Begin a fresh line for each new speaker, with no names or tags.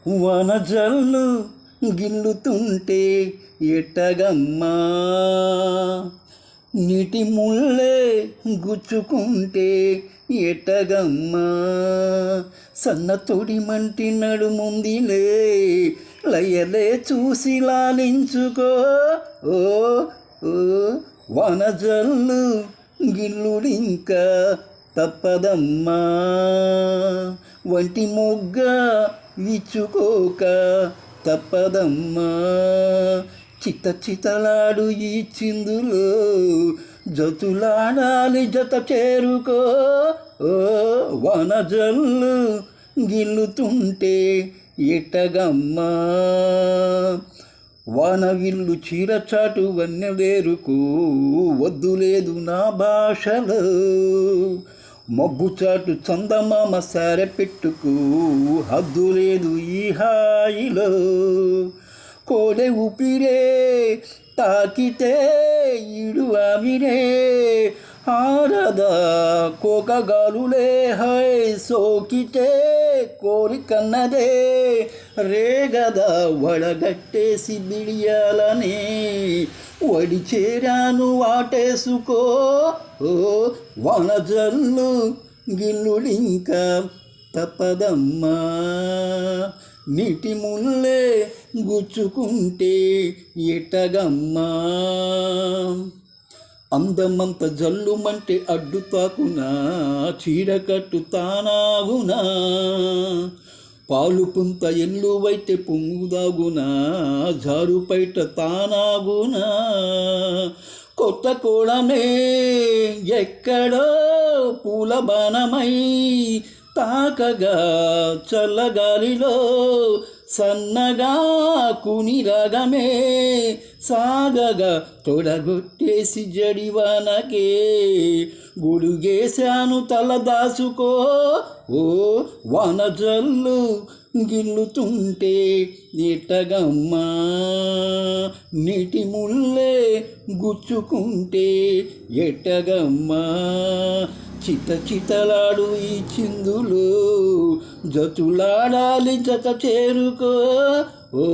వనజల్లు గిల్లుతుంటే ఎట్టగమ్మా, నీటి ముల్లే గుచ్చుకుంటే ఎట్టగమ్మా, సన్న తొడి మంటి నడుముందిలే లయలే చూసి లాలించుకో. ఓ ఓ వనజల్లు గిల్లుడింకా తప్పదమ్మా, వంటి మొగ్గ విచ్చుకోక తప్పదమ్మా, చిత చితలాడు ఈ చిందులో జతులాడాలి జత చేరుకో. ఓ వనజల్లు గిల్లుతుంటే ఎట్టగమ్మా, వానవిల్లు చీరచాటు వన్నెవేరుకు వద్దులేదు నా భాషలో, మబ్బుచాటు చందమామ సారె పెట్టుకు హద్దు లేదు ఈ హాయిలో, కోడె ఊపిరే తాకితే ఈడు ఆవిరే ఆరదా కోకగాలులే హై సోకితే కోరికన్నదే రేగదా వడగట్టేసి బిడియాలనే వడి చేరాను వాటేసుకో. ఓ వనజల్లు గిల్లుడింకా తప్పదమ్మా, నీటి ముల్లే గుచ్చుకుంటే ఎట్టగమ్మా, అందమంత జల్లుమంటే అడ్డు తాకునా చీడకట్టు తానాగునా, పాలు పుంత ఎల్లువైతే పొంగుదాగునా జారు పైట తానాగునా, కొత్త కోడమే ఎక్కడో పూల బాణమై తాకగా చల్లగాలిలో సన్నగా కుని రాగమే సాగగా తొడగొట్టేసి జడివానకే గొడుగేశాను తల దాసుకో. ఓ వనజల్లు గిల్లుతుంటే ఎట్టగమ్మా, నీటి ముల్లే గుచ్చుకుంటే ఎట్టగమ్మా, చిత చితలాడు ఈ చిందులు జతులాడాలి జత చేరుకో. ఓ